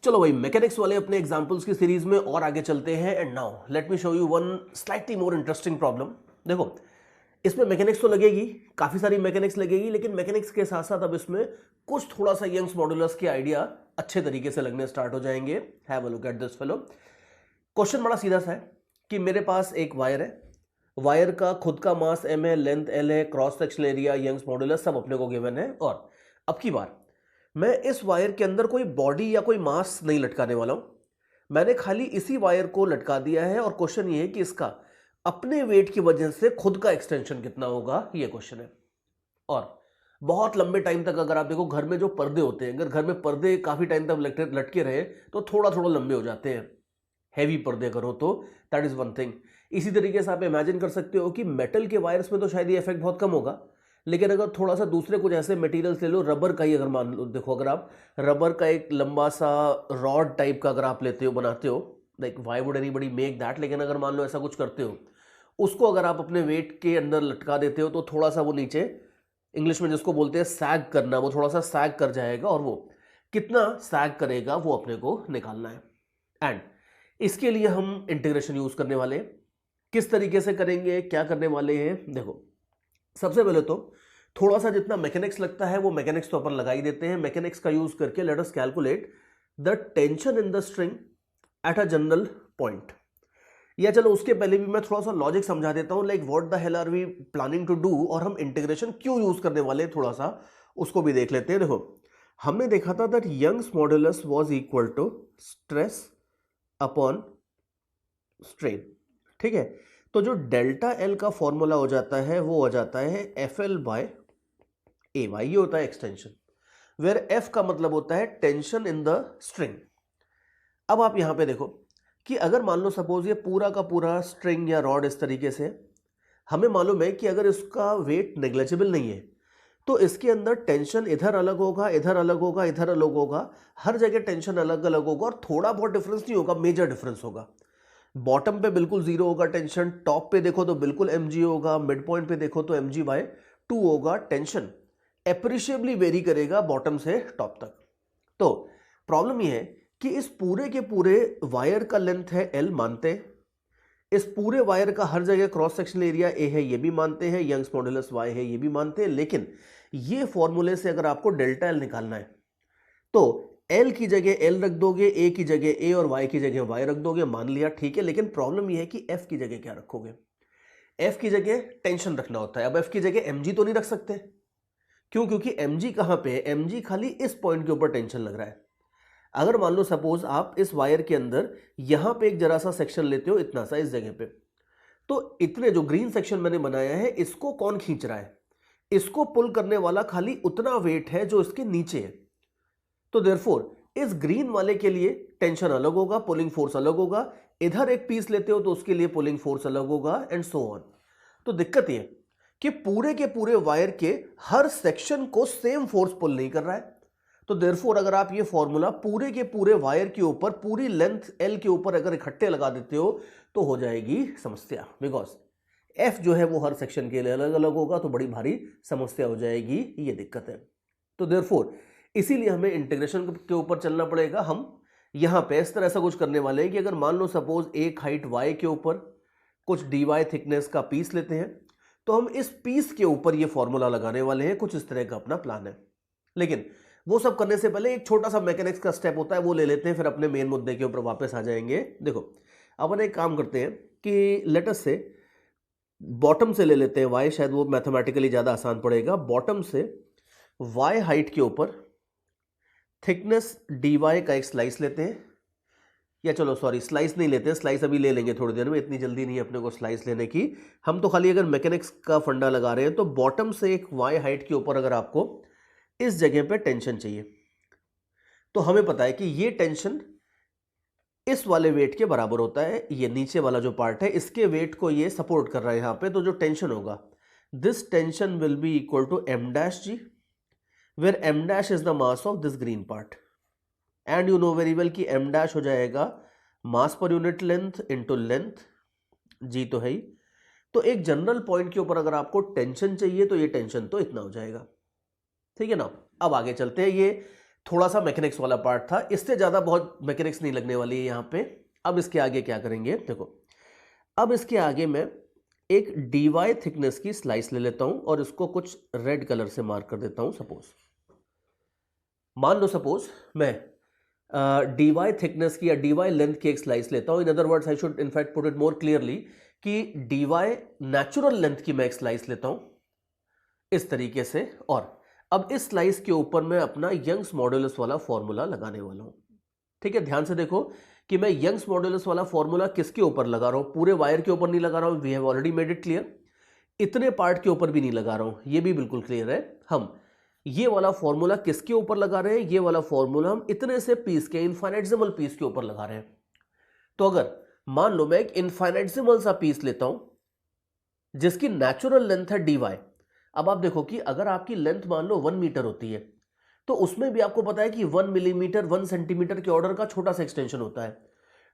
चलो भाई, मैकेनिक्स वाले अपने एग्जांपल्स की सीरीज में और आगे चलते हैं। And now let me show you one slightly more interesting problem. देखो, इसमें मैकेनिक्स तो लगेगी, काफी सारी मैकेनिक्स लगेगी, लेकिन मैकेनिक्स के साथ साथ अब इसमें कुछ थोड़ा सा यंग्स मॉड्यूलस के आइडिया अच्छे तरीके से लगने स्टार्ट हो जाएंगे। Have a look at this fellow. Question बड़ा सीधा सा है कि मेरे पास एक वायर है, वायर का खुद का मास m है, लेंथ l है, cross sectional area, Young's modulus सब अपने को गिवन है। और अब की बार मैं इस वायर के अंदर कोई बॉडी या कोई मास नहीं लटकाने वाला हूं, मैंने खाली इसी वायर को लटका दिया है। और क्वेश्चन ये है कि इसका अपने वेट की वजह से खुद का एक्सटेंशन कितना होगा, ये क्वेश्चन है। और बहुत लंबे टाइम तक अगर आप देखो, घर में जो पर्दे होते हैं, अगर घर में पर्दे काफी टाइम तक लटके रहे तो थोड़ा थोड़ा लंबे हो जाते हैं, हैवी पर्दे करो तो। That is one thing. इसी तरीके से आप इमेजिन कर सकते हो कि मेटल के वायर्स में तो शायद ये इफेक्ट बहुत कम होगा, लेकिन अगर थोड़ा सा दूसरे कुछ ऐसे मटेरियल्स ले लो, रबर का ही अगर मान लो, देखो अगर आप रबर का एक लंबा सा रॉड टाइप का अगर आप लेते हो, बनाते हो, like why would anybody make that, लेकिन अगर मान लो ऐसा कुछ करते हो, उसको अगर आप अपने वेट के अंदर लटका देते हो तो थोड़ा सा वो नीचे, इंग्लिश में जिसको बोलते हैं सैग करना, वो थोड़ा सा सैग कर जाएगा। और वो कितना सैग करेगा वो अपने को निकालना है। एंड इसके लिए हम इंटीग्रेशन यूज करने वाले हैं। किस तरीके से करेंगे, क्या करने वाले हैं, देखो सबसे पहले तो थोड़ा सा जितना मैकेनिक्स लगता है वो मैकेनिक्स तो अपन लगा ही देते हैं। मैकेनिक्स का यूज करके let us calculate the tension in the string at a general point. या चलो उसके पहले भी मैं थोड़ा सा लॉजिक समझा देता हूं, like what the hell are we planning to do, और हम इंटीग्रेशन क्यों यूज करने वाले हैं, थोड़ा सा उसको भी देख लेते हैं। देखो, हमने देखा था that Young's modulus was equal to stress upon strain, ठीक है। तो जो डेल्टा एल का फॉर्मूला हो जाता है वो हो जाता है F L by A Y, ये होता है एक्सटेंशन, वेयर एफ का मतलब होता है टेंशन इन द स्ट्रिंग। अब आप यहां पे देखो कि अगर मान लो सपोज ये पूरा का पूरा स्ट्रिंग या रॉड इस तरीके से, हमें मालूम है कि अगर इसका वेट नेग्लेजिबल नहीं है तो इसके अंदर टेंशन इधर अलग होगा, इधर अलग होगा, इधर अलग होगा, हर जगह टेंशन अलग अलग होगा, और थोड़ा बहुत डिफरेंस नहीं होगा, मेजर डिफरेंस होगा। बॉटम पे बिल्कुल जीरो होगा टेंशन, टॉप पे देखो तो बिल्कुल mg होगा, मिड पॉइंट पे देखो तो mg/2 होगा। टेंशन एप्रिशिएबली वेरी करेगा बॉटम से टॉप तक। तो प्रॉब्लम ये है कि इस पूरे के पूरे वायर का लेंथ है l, मानते हैं। इस पूरे वायर का हर जगह क्रॉस सेक्शनल एरिया a है, ये भी मानते हैं। यंग्स मॉड्यूलस y है, ये भी मानते हैं। लेकिन ये फॉर्मूले से अगर आपको डेल्टा एल निकालना है तो L की जगह L रख दोगे, A की जगह A और Y की जगह Y रख दोगे, मान लिया, ठीक है। लेकिन प्रॉब्लम यह है कि F की जगह क्या रखोगे। F की जगह टेंशन रखना होता है। अब F की जगह mg तो नहीं रख सकते, क्यों? क्योंकि mg कहां पे है, mg खाली इस पॉइंट के ऊपर टेंशन लग रहा है। अगर मान लो सपोज आप इस वायर के अंदर यहां पे एक जरा सा सेक्शन लेते हो, इतना सा इस जगह पे, तो इतने जो ग्रीन सेक्शन मैंने बनाया है इसको कौन खींच रहा है, इसको पुल करने वाला खाली उतना वेट है जो इसके नीचे है। तो देयरफॉर इस ग्रीन वाले के लिए टेंशन अलग होगा, पुलिंग फोर्स अलग होगा। इधर एक पीस लेते हो तो उसके लिए पुलिंग फोर्स अलग होगा, एंड सो ऑन। तो दिक्कत ये कि पूरे के पूरे वायर के हर सेक्शन को सेम फोर्स पुल नहीं कर रहा है। तो देयरफॉर अगर आप ये फॉर्मूला पूरे के पूरे वायर के ऊपर, पूरी लेंथ एल के ऊपर अगर इकट्ठे लगा देते हो तो हो जाएगी समस्या, बिकॉज एफ जो है वो हर सेक्शन के लिए अलग अलग होगा, तो बड़ी भारी समस्या हो जाएगी, ये दिक्कत है। तो देयरफॉर इसीलिए हमें इंटीग्रेशन के ऊपर चलना पड़ेगा। हम यहां पे इस तरह ऐसा कुछ करने वाले हैं कि अगर मान लो सपोज एक हाइट y के ऊपर कुछ dy थिकनेस का पीस लेते हैं, तो हम इस पीस के ऊपर ये फॉर्मूला लगाने वाले हैं। कुछ इस तरह का अपना प्लान है। लेकिन वो सब करने से पहले एक छोटा सा मैकेनिक्स का स्टेप होता है, वो ले लेते हैं, फिर अपने मेन मुद्दे के ऊपर वापस आ जाएंगे। देखो, अपन एक काम करते हैं कि लेट अस से बॉटम से ले लेते हैं y, शायद वो मैथमेटिकली ज्यादा आसान पड़ेगा। बॉटम से y हाइट के ऊपर थिकनेस dy का एक स्लाइस लेते हैं, या चलो सॉरी स्लाइस नहीं लेते हैं, स्लाइस अभी ले लेंगे थोड़ी देर में, इतनी जल्दी नहीं है अपने को स्लाइस लेने की। हम तो खाली अगर मैकेनिक्स का फंडा लगा रहे हैं, तो बॉटम से एक y हाइट के ऊपर अगर आपको इस जगह पे टेंशन चाहिए, तो हमें पता है कि ये टेंशन इस वाले वेट के बराबर होता है। ये नीचे वाला जो पार्ट है इसके वेट को ये सपोर्ट कर रहा है यहां पे, तो जो टेंशन होगा, this tension will be equal to m-g, where m' is the mass of this green part, and you know very well कि m' हो जाएगा mass per unit length into length, g तो है ही। तो एक जनरल पॉइंट के ऊपर अगर आपको टेंशन चाहिए तो ये टेंशन तो इतना हो जाएगा, ठीक है ना। अब आगे चलते हैं। ये थोड़ा सा मैकेनिक्स वाला पार्ट था, इससे ज़्यादा बहुत मैकेनिक्स नहीं लगने वाली है यहाँ पे। अब इसके आगे क्या करेंगे, देखो अब इसके आगे मैं एक dy थिकनेस की स्लाइस ले लेता हूँ और इसको कुछ रेड कलर से मार्क कर देता हूँ। मान लो सपोज मैं dy थिकनेस की या dy लेंथ की एक स्लाइस लेता हूँ। In other words I should in fact put it more clearly कि dy नेचुरल लेंथ की मैं एक स्लाइस लेता हूँ इस तरीके से, और अब इस स्लाइस के ऊपर मैं अपना यंग्स मॉडुलस वाला फॉर्मूला लगाने वाला हूं। ठीक है, ध्यान से देखो कि मैं यंग्स मॉडुलस वाला फॉर्मूला किसके ऊपर लगा रहा हूं, पूरे वायर के ऊपर नहीं लगा रहा हूं, we have already made it clear. इतने पार्ट के ऊपर भी नहीं लगा रहा हूं, ये भी बिल्कुल क्लियर है। हम ये वाला फॉर्मूला किसके ऊपर लगा रहे हैं, ये वाला फॉर्मूला हम इतने से पीस के इनफाइनाइटेसिमल पीस के ऊपर लगा रहे हैं। तो अगर मान लो मैं एक इनफाइनाइटेसिमल सा पीस लेता हूं जिसकी नेचुरल लेंथ है dy। अब आप देखो कि अगर आपकी लेंथ मान लो 1 मीटर होती है तो उसमें भी आपको पता है कि 1 मिलीमीटर 1 सेंटीमीटर के ऑर्डर का छोटा सा एक्सटेंशन होता है।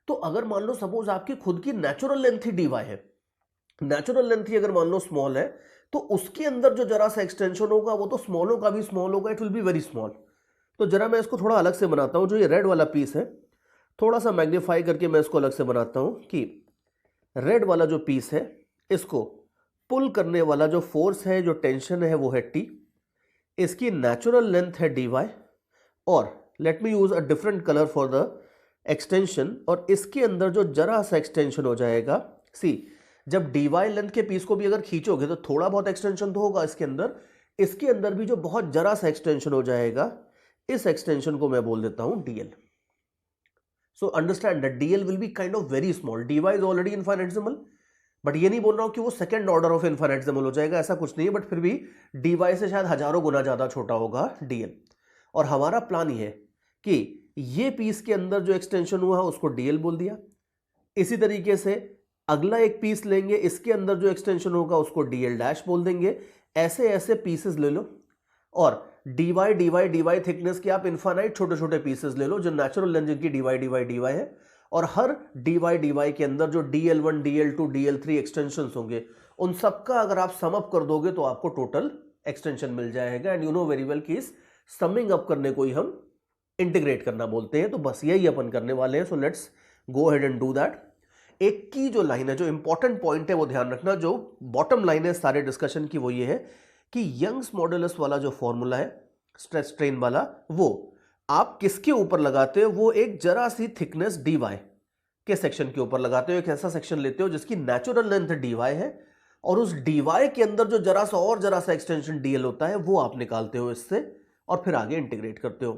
तो अगर मान लो सपोज आपकी खुद की नेचुरल लेंथ ही dy है, नेचुरल लेंथ ही अगर मान लो स्मॉल है, तो उसके अंदर जो जरा सा एक्सटेंशन होगा वो तो स्मॉलों का भी स्मॉल होगा, it will be very small. तो जरा मैं इसको थोड़ा अलग से बनाता हूं। जो ये रेड वाला पीस है थोड़ा सा मैग्नीफाई करके मैं इसको अलग से बनाता हूं कि रेड वाला जो पीस है इसको पुल करने वाला जो फोर्स है, जो टेंशन है वो है T, इसकी नेचुरल लेंथ है dy, और let me use a different colour for the extension, और इसके अंदर जो जरा सा एक्सटेंशन हो जाएगा, सी जब dy लेंथ के पीस को भी अगर खींचोगे तो थोड़ा बहुत एक्सटेंशन तो होगा इसके अंदर, इसके अंदर भी जो बहुत जरा सा एक्सटेंशन हो जाएगा, इस एक्सटेंशन को मैं बोल देता हूं dl। So understand that dl will be kind of very small, dy is already infinitesimal, but ये नहीं बोल रहा हूं कि वो सेकंड ऑर्डर ऑफ इनफाइनाइटेसिमल हो जाएगा, ऐसा कुछ नहीं है, बट फिर भी dy से शायद हजारों गुना ज्यादा छोटा होगा dl। और हमारा प्लान ये है कि ये पीस के अंदर जो एक्सटेंशन हुआ उसको dl बोल दिया, इसी तरीके से अगला एक पीस लेंगे, इसके अंदर जो एक्सटेंशन होगा उसको dl डैश बोल देंगे। ऐसे ऐसे पीसेस ले लो और dy थिकनेस के आप इनफाइनाइट छोटे छोटे पीसेस ले लो जो नेचुरल लेंथ जिनकी dy है, और हर dy के अंदर जो dl1 dl2 dl3 एक्सटेंशंस होंगे उन सबका अगर आप सम अप कर दोगे तो आपको टोटल एक्सटेंशन मिल जाएगा। And you know very well कि इस समिंग अप करने को ही हम इंटीग्रेट करना बोलते हैं। तो बस यही अपन करने वाले हैं। So let's go ahead and do that. एक की जो लाइन है, जो इंपॉर्टेंट पॉइंट है वो ध्यान रखना, जो बॉटम लाइन है सारे डिस्कशन की वो ये है कि यंग्स मॉडुलस वाला जो फॉर्मूला है स्ट्रेस स्ट्रेन वाला, वो आप किसके ऊपर लगाते हो, वो एक जरा सी थिकनेस dy के सेक्शन के ऊपर लगाते हो। एक ऐसा सेक्शन लेते हो जिसकी नेचुरल लेंथ dy है और उस dy के अंदर जो जरा सा एक्सटेंशन dl होता है वो आप निकालते हो इससे और फिर आगे इंटीग्रेट करते हो।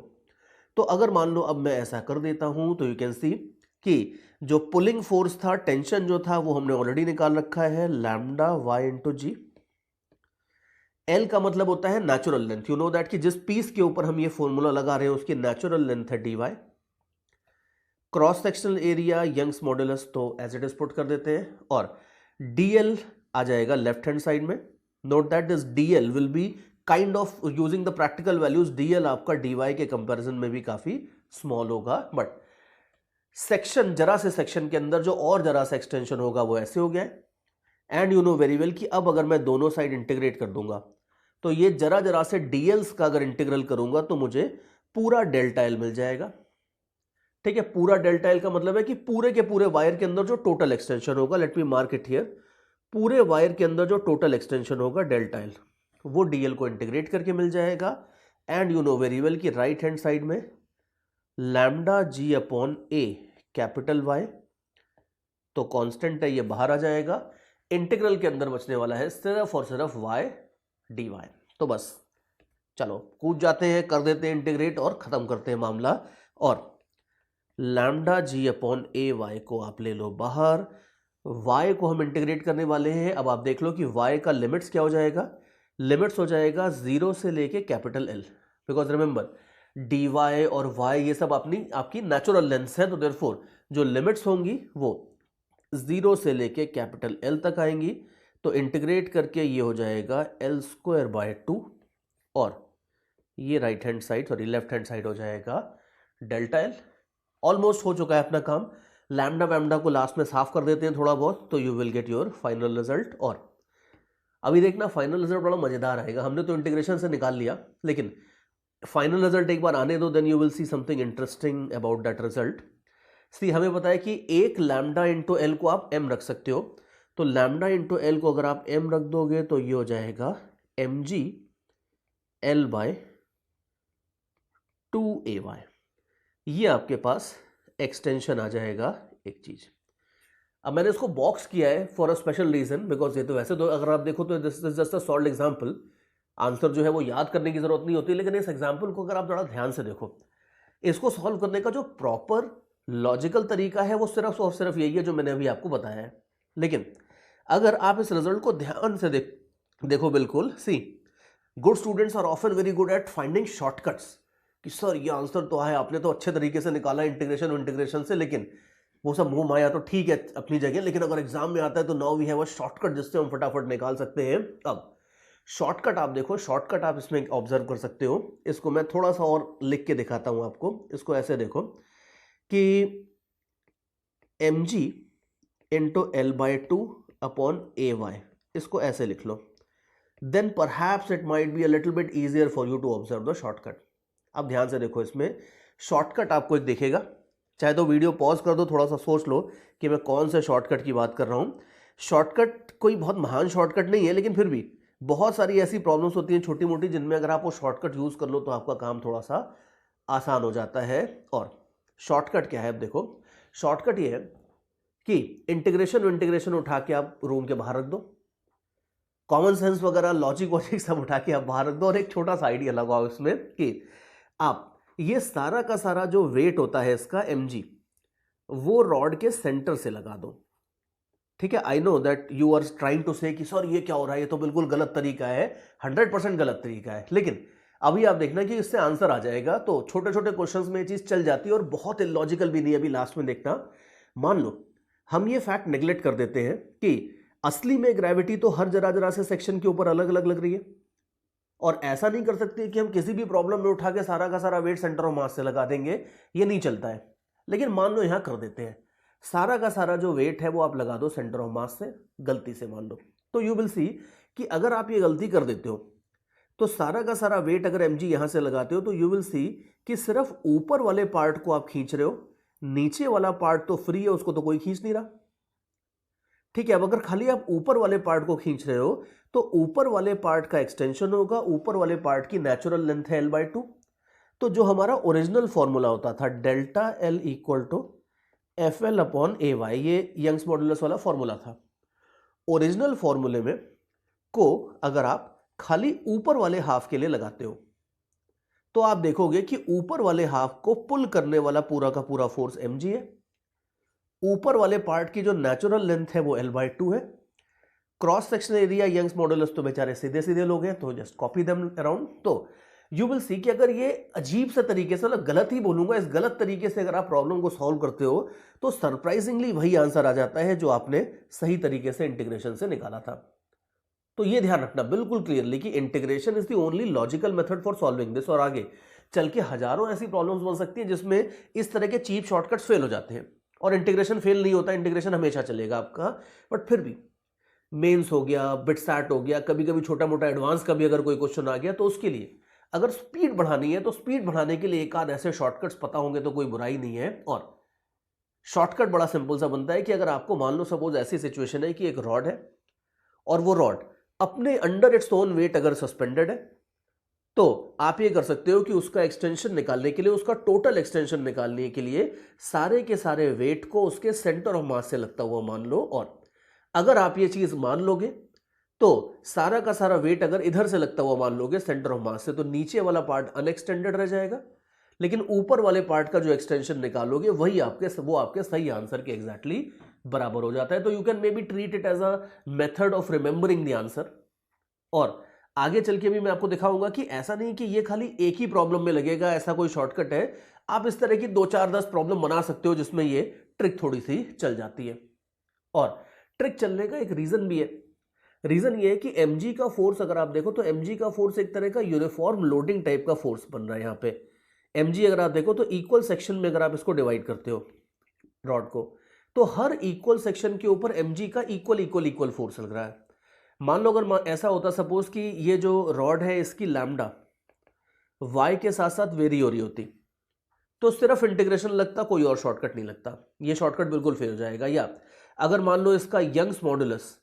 तो अगर मान लो अब मैं ऐसा कर देता हूं तो यू कैन सी कि जो पुलिंग फोर्स था, टेंशन जो था वो हमने ऑलरेडी निकाल रखा है, लैम्डा y इंटू जी। L का मतलब होता है natural length. You know that कि जिस पीस के ऊपर हम ये फॉर्मूला लगा रहे हैं उसकी नेचुरल लेंथ है dy। Cross sectional area Young's modulus तो एज इट इज पुट कर देते हैं, और dl आ जाएगा लेफ्ट हैंड साइड में। Note that this dl will be kind of using the practical values, dl आपका dy के कंपैरिजन में भी काफी स्मॉल होगा, बट सेक्शन जरा से सेक्शन के अंदर जो और जरा सा एक्सटेंशन होगा वो ऐसे हो गया है। And you know very well कि अब अगर मैं दोनों साइड इंटीग्रेट कर दूंगा तो ये जरा जरा से dls का अगर इंटीग्रल करूंगा तो मुझे पूरा डेल्टा एल मिल जाएगा। ठीक है, पूरा डेल्टा एल का मतलब है कि पूरे के पूरे वायर के अंदर जो टोटल एक्सटेंशन होगा, let me mark it here, पूरे वायर के अंदर जो टोटल एक्सटेंशन होगा डेल्टा एल, वो dl को इंटीग्रेट करके मिल जाएगा। And you know very well कि राइट हैंड साइड में लैम्डा जी अपॉन ए कैपिटल Y तो कांस्टेंट है, ये बाहर आ जाएगा। इंटीग्रल के अंदर बचने वाला है सिर्फ और सिर्फ y dy। तो बस चलो कूद जाते हैं, कर देते हैं इंटीग्रेट और खत्म करते हैं मामला। और लैम्डा जी अपॉन ए वाई को आप ले लो बाहर, y को हम इंटीग्रेट करने वाले हैं। अब आप देख लो कि y का लिमिट्स क्या हो जाएगा, लिमिट्स हो जाएगा 0 से लेके capital L, because remember dy और y ये सब अपनी आपकी नेचुरल लेंथ्स है, तो देयरफॉर जो लिमिट्स होंगी वो 0 से लेके कैपिटल L तक आएंगी। तो इंटीग्रेट करके ये हो जाएगा L स्क्वायर बाय 2, और ये right hand side sorry left hand side हो जाएगा डेल्टा L। ऑलमोस्ट हो चुका है अपना काम। लैम्डा वैम्डा को लास्ट में साफ कर देते हैं थोड़ा बहुत, तो you will get your final result. और अभी देखना फाइनल रिजल्ट बड़ा मजेदार आएगा। हमने तो इंटीग्रेशन से निकाल लिया, लेकिन फाइनल रिजल्ट एक बार आने दो, then you will see something interesting about that result. See हमें पता है कि एक लैम्डा इंटू एल को आप एम रख सकते हो, तो लैम्डा इंटू एल को अगर आप एम रख दोगे तो ये हो जाएगा M G L by 2ay। ये आपके पास एक्सटेंशन आ जाएगा एक चीज। अब मैंने इसको बॉक्स किया है for a special reason, because ये तो वैसे तो अगर आप देखो तो this is just a solved example, answer जो है वो याद करने की जरूरत नहीं होती, लेकिन इस एग्जांपल को अगर आप थोड़ा ध्यान से देखो, इसको सॉल्व करने का जो प्रॉपर लॉजिकल तरीका है वो सिर्फ और सिर्फ यही है जो मैंने अभी आपको बताया है। लेकिन अगर आप इस रिजल्ट को ध्यान से देखो बिल्कुल, see good students are often very good at finding shortcuts, कि सर ये आंसर तो है, आपने तो अच्छे तरीके से निकाला इंटीग्रेशन से, लेकिन वो सब मुंह माया तो ठीक है अपनी जगह, लेकिन अगर एग्जाम में आता है तो now we have a shortcut जिससे हम फटाफट निकाल सकते हैं। अब शॉर्टकट आप देखो, शॉर्टकट आप इसमें ऑब्जर्व कर सकते हो, इसको मैं थोड़ा सा और लिख के दिखाता हूं आपको। इसको ऐसे देखो कि M G into L by 2 upon A Y, इसको ऐसे लिख लो, then perhaps it might be a little bit easier for you to observe the shortcut. अब ध्यान से देखो, इसमें शॉर्टकट आपको एक दिखेगा, चाहे तो वीडियो पॉज कर दो, थोड़ा सा सोच लो कि मैं कौन से शॉर्टकट की बात कर रहा हूं। शॉर्टकट कोई बहुत महान शॉर्टकट नहीं है, लेकिन फिर भी बहुत सारी ऐसी प्रॉब्लम्स होती हैं छोटी मोटी जिनमें अगर आप वो शॉर्टकट यूज कर लो तो आपका काम थोड़ा सा आसान हो जाता है। और शॉर्टकट क्या है, अब देखो शॉर्टकट ये है कि इंटीग्रेशन उठा के आप रूम के बाहर रख दो, कॉमन सेंस वगैरह लॉजिक सब उठा के आप बाहर रख दो, और एक छोटा सा आइडिया लगाओ इसमें कि आप ये सारा का सारा जो वेट होता है इसका mg, वो रॉड के सेंटर से लगा दो। ठीक है, I know that you are trying to say कि सर ये क्या हो रहा है, ये तो बिल्कुल गलत तरीका है, 100% गलत तरीका है, लेकिन अभी आप देखना कि इससे आंसर आ जाएगा। तो छोटे छोटे क्वेश्चंस में ये चीज चल जाती है और बहुत इलॉजिकल भी नहीं है। अभी लास्ट में देखना, मान लो हम ये फैक्ट नेग्लेक्ट कर देते हैं कि असली में ग्रेविटी तो हर जरा जरा से सेक्शन के ऊपर अलग अलग लग रही है, और ऐसा नहीं कर सकते कि हम किसी भी प्रॉब्लम में उठा के सारा का सारा वेट सेंटर ऑफ मास से लगा देंगे, ये नहीं चलता है। लेकिन मान लो यहां कर देते हैं, सारा का सारा जो वेट है वो आप लगा दो सेंटर ऑफ मास से, गलती से मान लो, तो यू विल सी कि अगर आप ये गलती कर देते हो तो सारा का सारा वेट अगर mg यहां से लगाते हो तो यू विल सी कि सिर्फ ऊपर वाले पार्ट को आप खींच रहे हो, नीचे वाला पार्ट तो फ्री है, उसको तो कोई खींच नहीं रहा। ठीक है, अब अगर खाली आप ऊपर वाले पार्ट को खींच रहे हो तो ऊपर वाले पार्ट का एक्सटेंशन होगा, ऊपर वाले पार्ट की नेचुरल लेंथ है l/2। तो जो हमारा ओरिजिनल फॉर्मूला होता था delta L equal to F L upon A Y, ये यंग्स मॉडुलस वाला फॉर्मूला था। ओरिजिनल फॉर्मूले में को अगर आप खाली ऊपर वाले हाफ के लिए लगाते हो तो आप देखोगे कि ऊपर वाले हाफ को पुल करने वाला पूरा का पूरा फोर्स mg है, ऊपर वाले पार्ट की जो नेचुरल लेंथ है वो l/2 है, cross section area Young's modulus तो बेचारे सीधे सीधे लोग हैं तो जस्ट कॉपी देम अराउंड। तो यू विल सी कि अगर ये अजीब से तरीके से, मतलब गलत ही बोलूंगा, इस गलत तरीके से अगर आप प्रॉब्लम को सॉल्व करते हो तो सरप्राइजिंगली वही आंसर आ जाता है जो आपने सही तरीके से इंटीग्रेशन से निकाला था। तो ये ध्यान रखना बिल्कुल क्लियरली कि integration is the only logical method for solving this, और आगे चल के हजारों ऐसी प्रॉब्लम्स बन सकती हैं जिसमें इस तरह के चीप शॉर्टकट्स फेल हो जाते हैं, और इंटीग्रेशन फेल नहीं होता, इंटीग्रेशन हमेशा चलेगा आपका। बट फिर भी मेंस हो गया, बिटसैट हो गया, कभी कभी छोटा मोटा एडवांस का भी अगर कोई क्वेश्चन आ गया तो उसके लिए अगर स्पीड बढ़ानी है तो स्पीड बढ़ाने के लिए एक आध ऐसे शॉर्टकट्स पता होंगे तो कोई बुराई नहीं है। और शॉर्टकट बड़ा सिंपल सा बनता है कि अगर आपको मान लो सपोज ऐसी सिचुएशन है कि एक रॉड है और वो रॉड अपने अंडर इट्स ओन वेट अगर सस्पेंडेड है, तो आप ये कर सकते हो कि उसका एक्सटेंशन निकालने के लिए, उसका टोटल एक्सटेंशन निकालने के लिए सारे के सारे वेट को उसके सेंटर ऑफ मास से लगता हुआ मान लो, और अगर आप ये चीज मान लोगे तो सारा का सारा वेट अगर इधर से लगता हुआ मान लोगे सेंटर ऑफ मास से, तो नीचे वाला पार्ट अनएक्सटेंडेड रह जाएगा, लेकिन ऊपर वाले पार्ट का जो एक्सटेंशन निकालोगे वही आपके सही आंसर के एग्जैक्टली बराबर हो जाता है। तो you can maybe treat it as a method of remembering the answer. और आगे चल के भी मैं आपको दिखाऊंगा कि ऐसा नहीं कि ये खाली एक ही प्रॉब्लम में लगेगा, ऐसा कोई शॉर्टकट है, आप इस तरह की 2 4 10 प्रॉब्लम बना सकते हो जिसमें ये ट्रिक थोड़ी सी चल जाती है। और ट्रिक चलने का एक रीजन भी है, रीजन ये है कि mg का फोर्स अगर आप देखो तो mg का फोर्स एक तरह का यूनिफॉर्म लोडिंग टाइप का फोर्स बन रहा है यहाँ पे। mg अगर आप देखो तो इक्वल सेक्शन में अगर आप इसको डिवाइड करते हो रॉड को, तो हर इक्वल सेक्शन के ऊपर mg का इक्वल फोर्स लग रहा है। मान लो अगर ऐसा होता सपोज कि ये जो रॉड है इसकी लैम्डा y के साथ साथ वेरी हो रही होती तो सिर्फ इंटीग्रेशन लगता, कोई और शॉर्टकट नहीं लगता, ये शॉर्टकट बिल्कुल फेल हो जाएगा। या अगर मान लो इसका यंग्स मॉडुलस,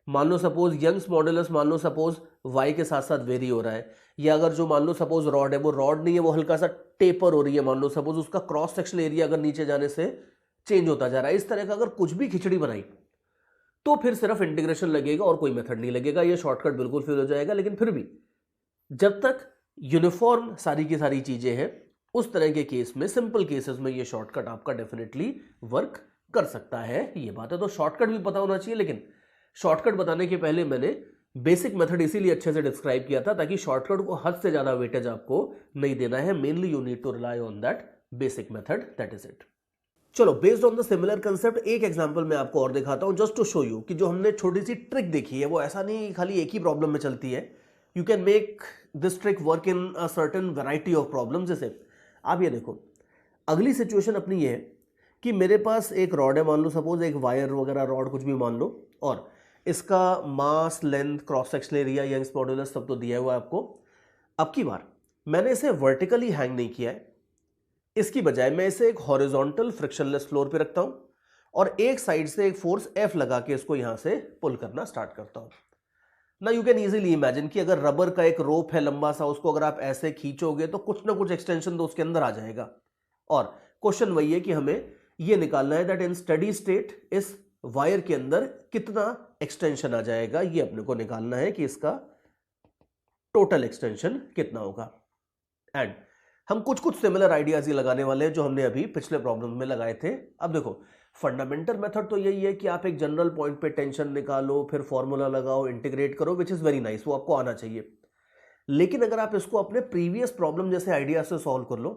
मान लो सपोज यंग्स मॉडुलस, मान लो सपोज y के साथ साथ वेरी हो रहा है, या अगर जो मान लो सपोज रॉड है वो रॉड नहीं है, वो हल्का सा टेपर हो रही है, मान लो सपोज उसका क्रॉस सेक्शनल एरिया अगर नीचे जाने से चेंज होता जा रहा है, इस तरह का अगर कुछ भी खिचड़ी बनाई तो फिर सिर्फ इंटीग्रेशन लगेगा और कोई मेथड नहीं लगेगा, ये शॉर्टकट बिल्कुल फेल हो जाएगा। लेकिन फिर भी जब तक यूनिफॉर्म सारी की सारी चीजें हैं, उस तरह के केस में, सिंपल केसेस में ये शॉर्टकट आपका डेफिनेटली वर्क कर सकता है, ये बात है। तो शॉर्टकट भी पता होना चाहिए, लेकिन शॉर्टकट बताने के पहले मैंने बेसिक मेथड इसीलिए अच्छे से डिस्क्राइब किया था ताकि शॉर्टकट को हद से ज्यादा वेटेज आपको नहीं देना है। Mainly you need to rely on that basic method, that is it. चलो, based on the similar concept एक एग्जांपल मैं आपको और दिखाता हूं, जस्ट टू शो यू कि जो हमने छोटी सी ट्रिक देखी है वो ऐसा नहीं खाली एक ही प्रॉब्लम में चलती है। You can make this trick work in a certain variety of problem. जैसे आप ये देखो, अगली सिचुएशन अपनी ये है कि मेरे पास एक रॉड है, मान लो सपोज एक वायर वगैरह रॉड कुछ भी मान लो, और इसका mass, length, cross sectional area, Young's modulus सब तो दिया हुआ है आपको। अब की बार मैंने इसे वर्टिकली हैंग नहीं किया है, इसकी बजाय मैं इसे एक हॉरिजॉन्टल फ्रिक्शनलेस फ्लोर पे रखता हूं और एक साइड से एक फोर्स F लगा के इसको यहां से पुल करना स्टार्ट करता हूं। ना यू कैन इजीली इमेजिन कि अगर रबर का एक रोप है लंबा सा, उसको अगर आप ऐसे खींचोगे तो कुछ ना कुछ एक्सटेंशन तो उसके अंदर आ जाएगा। और क्वेश्चन वही है कि हमें यह निकालना है दैट इन स्टेडी स्टेट इस वायर के अंदर कितना एक्सटेंशन आ जाएगा, ये अपने को निकालना है कि इसका टोटल एक्सटेंशन कितना होगा। एंड हम कुछ कुछ सिमिलर आइडियाज ही लगाने वाले हैं जो हमने अभी पिछले प्रॉब्लम में लगाए थे। अब देखो, फंडामेंटल मेथड तो यही है कि आप एक जनरल पॉइंट पे टेंशन निकालो, फिर फॉर्मूला लगाओ, इंटीग्रेट करो, विच इज वेरी नाइस, वो आपको आना चाहिए। लेकिन अगर आप इसको अपने प्रीवियस प्रॉब्लम जैसे आइडिया से सॉल्व कर लो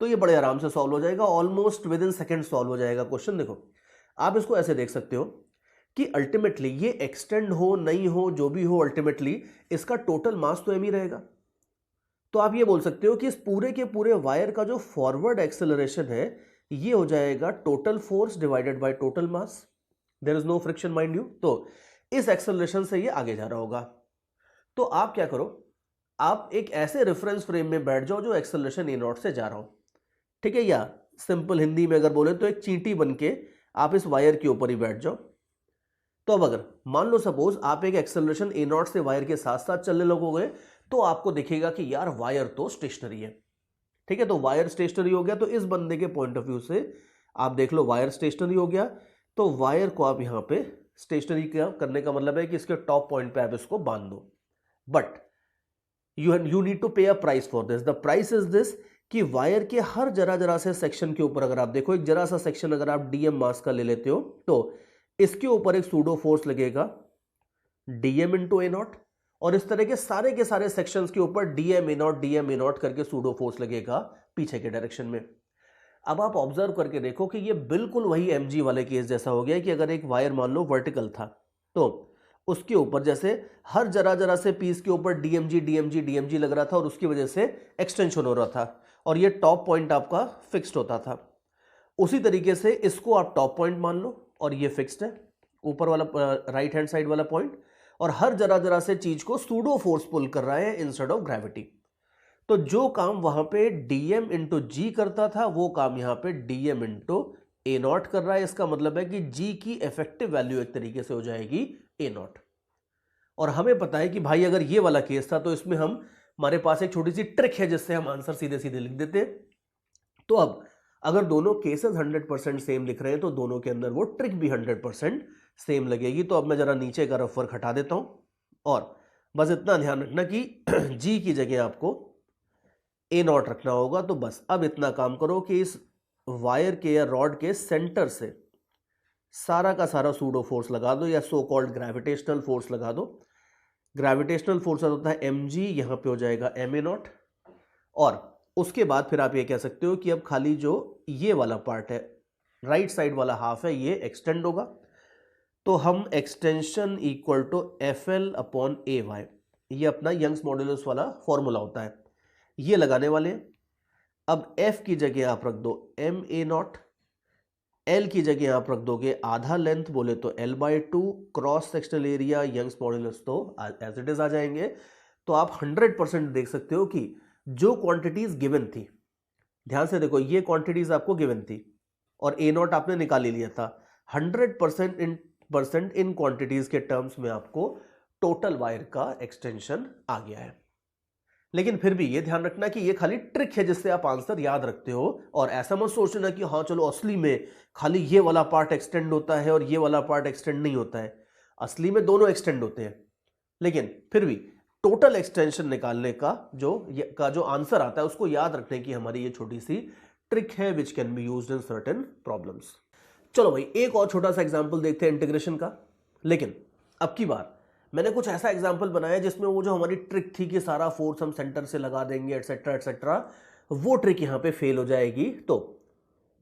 तो ये बड़े आराम से सॉल्व हो जाएगा, almost with in second solve हो जाएगा क्वेश्चन। देखो, आप इसको ऐसे देख सकते हो कि अल्टीमेटली ये एक्सटेंड हो नहीं हो जो भी हो, अल्टीमेटली इसका टोटल मास तो एम ही रहेगा। तो आप ये बोल सकते हो कि इस पूरे के पूरे वायर का जो फॉरवर्ड एक्सेलरेशन है ये हो जाएगा total force divided by total mass, there is no friction mind you. तो इस एक्सेलरेशन से ये आगे जा रहा होगा। तो आप क्या करो, आप एक ऐसे रेफरेंस फ्रेम में बैठ जाओ जो एक्सेलरेशन ए नॉट से जा रहा हो, ठीक है, या सिंपल हिंदी में अगर बोले तो एक चींटी बन के आप इस वायर के ऊपर ही बैठ जाओ। तो अब अगर मान लो सपोज आप एक एक्सेलरेशन ए नॉट से वायर के साथ साथ चलने लगोगे तो आपको दिखेगा कि यार वायर तो स्टेशनरी है, ठीक है। तो वायर स्टेशनरी हो गया, तो इस बंदे के पॉइंट ऑफ व्यू से आप देख लो वायर स्टेशनरी हो गया, तो वायर को आप यहां पे स्टेशनरी करने का मतलब है कि इसके टॉप पॉइंट पे आप इसको बांध दो। बट यू नीड टू पे a price for this. The price is this कि वायर के हर जरा जरा से सेक्शन के ऊपर अगर आप देखो, एक जरा सा सेक्शन अगर आप डीएम मास का ले लेते हो तो इसके ऊपर एक सूडो फोर्स लगेगा डीएम इंटू ए नॉट, और इस तरह के सारे सेक्शंस के ऊपर डीएम ए नॉट करके सूडो फोर्स लगेगा पीछे के डायरेक्शन में। अब आप ऑब्जर्व करके देखो कि ये बिल्कुल वही एमजी वाले केस जैसा हो गया कि अगर एक वायर मान लो वर्टिकल था तो उसके ऊपर जैसे हर जरा जरा से पीस के ऊपर डीएमजी लग रहा था और उसकी वजह से एक्सटेंशन हो रहा था और ये टॉप पॉइंट आपका फिक्स्ड होता था। उसी तरीके से इसको आप टॉप पॉइंट मान लो और ये फिक्स्ड है ऊपर वाला राइट हैंड साइड वाला पॉइंट, और हर जरा जरा से चीज को सूडो फोर्स पुल कर रहा है इंस्टेड ऑफ ग्रेविटी। तो जो काम वहां पे डीएम इंटू जी करता था वो काम यहां पे डीएम इंटू ए नॉट कर रहा है। इसका मतलब है कि जी की इफेक्टिव वैल्यू एक तरीके से हो जाएगी ए नॉट। और हमें पता है कि भाई अगर ये वाला केस था तो इसमें हमारे पास एक छोटी सी ट्रिक है जिससे हम आंसर सीधे सीधे लिख देते हैं। तो अब अगर दोनों केसेस 100% सेम लिख रहे हैं तो दोनों के अंदर वो ट्रिक भी 100% सेम लगेगी। तो अब मैं जरा नीचे का रफ वर्क हटा देता हूं और बस इतना ध्यान रखना कि जी की जगह आपको ए नॉट रखना होगा। तो बस अब इतना काम करो कि इस वायर के या रॉड के सेंटर से सारा का सारा सूडो फोर्स लगा दो या सो कॉल्ड ग्रेविटेशनल फोर्स लगा दो। ग्रेविटेशनल फोर्स होता है mg, यहां पे हो जाएगा ma नॉट, और उसके बाद फिर आप ये कह सकते हो कि अब खाली जो ये वाला पार्ट है, राइट साइड वाला हाफ है, ये एक्सटेंड होगा। तो हम एक्सटेंशन इक्वल टू FL अपॉन AY, ये अपना यंग्स मॉडुलस वाला फॉर्मूला होता है, ये लगाने वाले हैं। अब F की जगह आप रख दो ma नॉट, L की जगह आप रख दोगे आधा लेंथ बोले तो L/2, cross sectional area Young's modulus तो एज इट इज आ जाएंगे। तो आप 100% देख सकते हो कि जो क्वांटिटीज गिवन थी, ध्यान से देखो, ये क्वांटिटीज आपको गिवन थी और ए नॉट आपने निकाल ही लिया था। 100% इन क्वांटिटीज के टर्म्स में आपको टोटल वायर का एक्सटेंशन आ गया है। लेकिन फिर भी ये ध्यान रखना कि ये खाली ट्रिक है जिससे आप आंसर याद रखते हो, और ऐसा मत सोचना कि हाँ चलो असली में खाली ये वाला पार्ट एक्सटेंड होता है और ये वाला पार्ट एक्सटेंड नहीं होता है। असली में दोनों एक्सटेंड होते हैं, लेकिन फिर भी टोटल एक्सटेंशन निकालने का जो आंसर आता है उसको याद रखने की हमारी ये छोटी सी ट्रिक है which can be used in certain problems. चलो भाई, एक और छोटा सा एग्जांपल देखते हैं इंटीग्रेशन का। लेकिन अब की बार मैंने कुछ ऐसा एग्जांपल बनाया जिसमें वो जो हमारी ट्रिक थी कि सारा फोर्स हम सेंटर से लगा देंगे एटसेट्रा एटसेट्रा, वो ट्रिक यहां पे फेल हो जाएगी। तो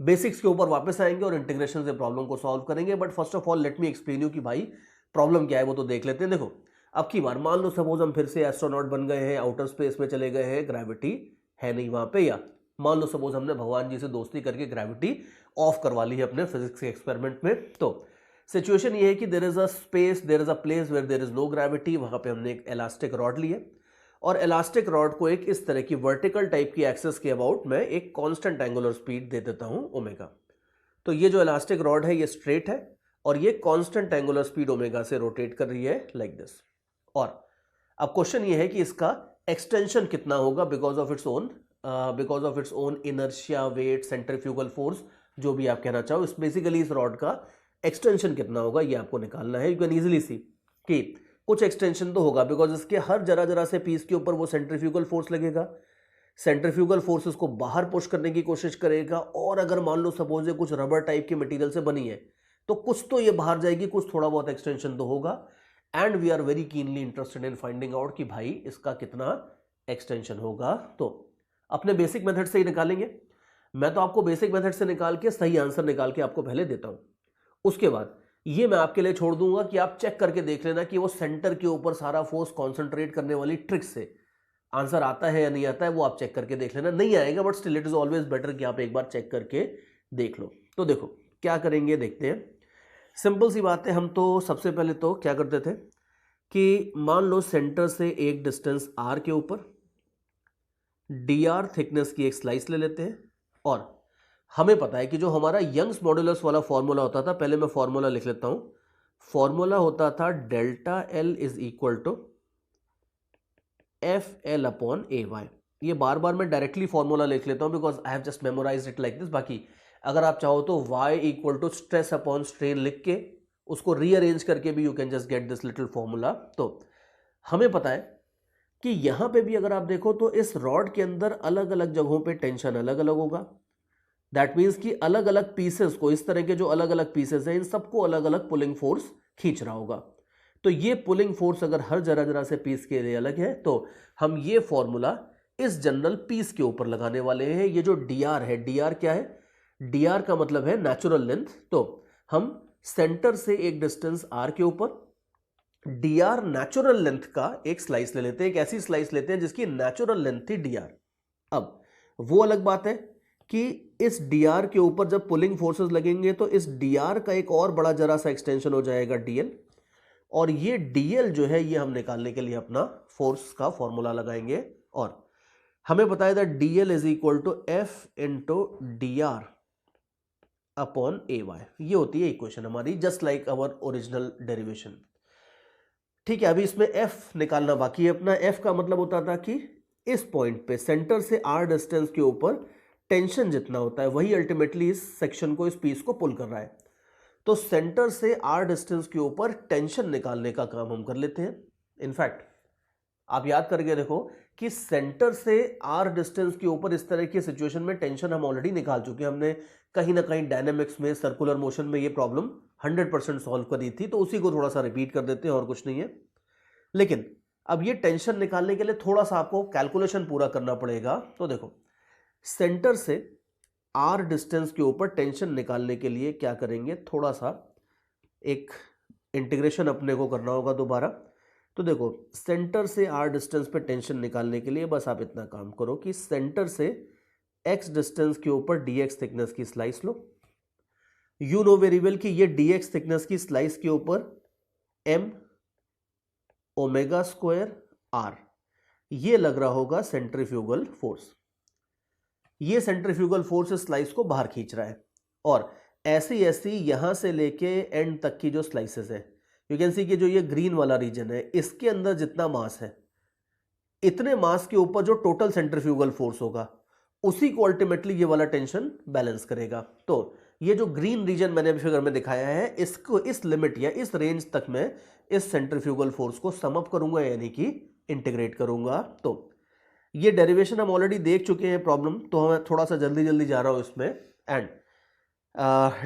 बेसिक्स के ऊपर वापस आएंगे और इंटीग्रेशन से प्रॉब्लम को सॉल्व करेंगे। But first of all let me explain you कि भाई प्रॉब्लम क्या है वो तो देख लेते हैं। देखो, अब की बार मान लो सपोज हम फिर से एस्ट्रोनॉट बन गए हैं, आउटर स्पेस में चले गए हैं, ग्रेविटी है नहीं वहां पे, या मान लो सपोज हमने भगवान जी से दोस्ती करके ग्रेविटी ऑफ करवा ली है अपने फिजिक्स के एक्सपेरिमेंट में। तो सिचुएशन ये है कि there is a space, there is a place where there is no gravity. वहां पे हमने एक इलास्टिक रॉड ली है और इलास्टिक रॉड को एक इस तरह की वर्टिकल टाइप की एक्सेस के अबाउट मैं एक कांस्टेंट एंगुलर स्पीड दे देता हूं ओमेगा। तो ये जो इलास्टिक रॉड है ये स्ट्रेट है और ये कांस्टेंट एंगुलर स्पीड ओमेगा से रोटेट कर रही है लाइक दिस। और अब क्वेश्चन ये है कि इसका एक्सटेंशन कितना होगा because of its own inertia, wait, centrifugal force, जो भी आप कहना चाहो। इस बेसिकली इस रॉड का एक्सटेंशन कितना होगा ये आपको निकालना है। यू कैन इजीली सी कि कुछ एक्सटेंशन तो होगा बिकॉज इसके हर जरा जरा से पीस के ऊपर वो सेंट्रीफ्यूगल फोर्स लगेगा। सेंट्रीफ्यूगल फोर्स इसको बाहर पुश करने की कोशिश करेगा, और अगर मान लो सपोज ये कुछ रबर टाइप के मटेरियल से बनी है तो कुछ तो ये बाहर जाएगी, कुछ थोड़ा बहुत एक्सटेंशन तो होगा। And we are very keenly interested in finding out कि भाई इसका कितना एक्सटेंशन होगा। तो अपने बेसिक मेथड से ही निकालेंगे। मैं तो आपको बेसिक मेथड से निकाल के सही आंसर निकाल के आपको पहले देता हूं, उसके बाद ये मैं आपके लिए छोड़ दूंगा कि आप चेक करके देख लेना कि वो सेंटर के ऊपर सारा फोर्स कॉन्सेंट्रेट करने वाली ट्रिक से आंसर आता है या नहीं आता है, वो आप चेक करके देख लेना। नहीं आएगा but still it is always better कि आप एक बार चेक करके देख लो। तो देखो क्या करेंगे, देखते हैं। सिंपल सी बात है, हम तो सबसे पहले तो क्या करते थे कि मान लो सेंटर से एक डिस्टेंस आर के ऊपर dr थिकनेस की एक स्लाइस ले लेते हैं, और हमें पता है कि जो हमारा यंग्स मॉडुलस वाला फॉर्मूला होता था, पहले मैं फॉर्मूला लिख लेता हूं। फॉर्मूला होता था delta L is equal to F L upon A Y. ये बार बार मैं डायरेक्टली फॉर्मूला लिख लेता हूं because I have just memorised it like this. बाकी अगर आप चाहो तो y equal to stress upon strain लिख के उसको रीअरेंज करके भी you can just get this little formula. तो हमें पता है कि यहां पे भी अगर आप देखो तो इस रॉड के अंदर अलग अलग जगहों पे टेंशन अलग अलग होगा। दैट मीन्स कि अलग अलग पीसेस को, इस तरह के जो अलग अलग पीसेस हैं, इन सबको अलग अलग पुलिंग फोर्स खींच रहा होगा। तो ये पुलिंग फोर्स अगर हर जरा जरा से पीस के लिए अलग है तो हम ये फॉर्मूला इस जनरल पीस के ऊपर लगाने वाले हैं। ये जो dr है, dr क्या है? dr का मतलब है नेचुरल लेंथ। तो हम सेंटर से एक डिस्टेंस r के ऊपर dr नेचुरल लेंथ का एक स्लाइस ले लेते हैं, एक ऐसी स्लाइस लेते हैं जिसकी नेचुरल लेंथ थी dr। अब वो अलग बात है कि इस dr के ऊपर जब पुलिंग फोर्सेस लगेंगे तो इस dr का एक और बड़ा जरा सा एक्सटेंशन हो जाएगा dl, और ये dl जो है ये हम निकालने के लिए अपना फोर्स का फॉर्मूला लगाएंगे। और हमें पता है that dl is equal to F into dr upon A Y. ये होती है इक्वेशन हमारी, just like our original derivation. ठीक है, अभी इसमें f निकालना बाकी है अपना। f का मतलब होता था कि इस पॉइंट पे सेंटर से r डिस्टेंस के ऊपर टेंशन जितना होता है वही अल्टीमेटली इस सेक्शन को, इस पीस को पुल कर रहा है। तो सेंटर से r डिस्टेंस के ऊपर टेंशन निकालने का काम हम कर लेते हैं। इनफैक्ट आप याद करके देखो कि सेंटर से r डिस्टेंस के ऊपर इस तरह की सिचुएशन में टेंशन हम ऑलरेडी निकाल चुके हैं। हमने कहीं ना कहीं डायनेमिक्स में, सर्कुलर मोशन में ये प्रॉब्लम 100% सॉल्व करी थी, तो उसी को थोड़ा सा रिपीट कर देते हैं और कुछ नहीं है। लेकिन अब ये टेंशन निकालने के लिए थोड़ा सा आपको कैलकुलेशन पूरा करना पड़ेगा। तो देखो, सेंटर से r डिस्टेंस के ऊपर टेंशन निकालने के लिए क्या करेंगे, थोड़ा सा एक इंटीग्रेशन अपने को करना होगा दोबारा। तो देखो, सेंटर से r डिस्टेंस पे टेंशन निकालने के लिए बस आप इतना काम करो कि सेंटर से x डिस्टेंस के ऊपर dx थिकनेस की slice low. You know very well कि ये dx थिकनेस की स्लाइस के ऊपर m ओमेगा स्क्वायर r, ये लग रहा होगा सेंट्रीफ्यूगल फोर्स। ये सेंट्रीफ्यूगल फोर्स इस स्लाइस को बाहर खींच रहा है और ऐसी ऐसी यहां से लेके एंड तक की जो स्लाइसेस है, यू कैन सी कि जो ये ग्रीन वाला रीजन है इसके अंदर जितना मास है, इतने मास के ऊपर जो टोटल सेंट्रीफ्यूगल फोर्स होगा उसी को अल्टीमेटली ये वाला टेंशन बैलेंस करेगा। तो ये जो ग्रीन रीजन मैंने अभी फिगर में दिखाया है, इसको इस लिमिट या इस रेंज तक मैं इस सेंट्रीफ्यूगल फोर्स को सम अप करूंगा, यानी कि इंटीग्रेट करूंगा। तो ये डेरिवेशन हम ऑलरेडी देख चुके हैं प्रॉब्लम, तो मैं थोड़ा सा जल्दी जल्दी जा रहा हूं इसमें। एंड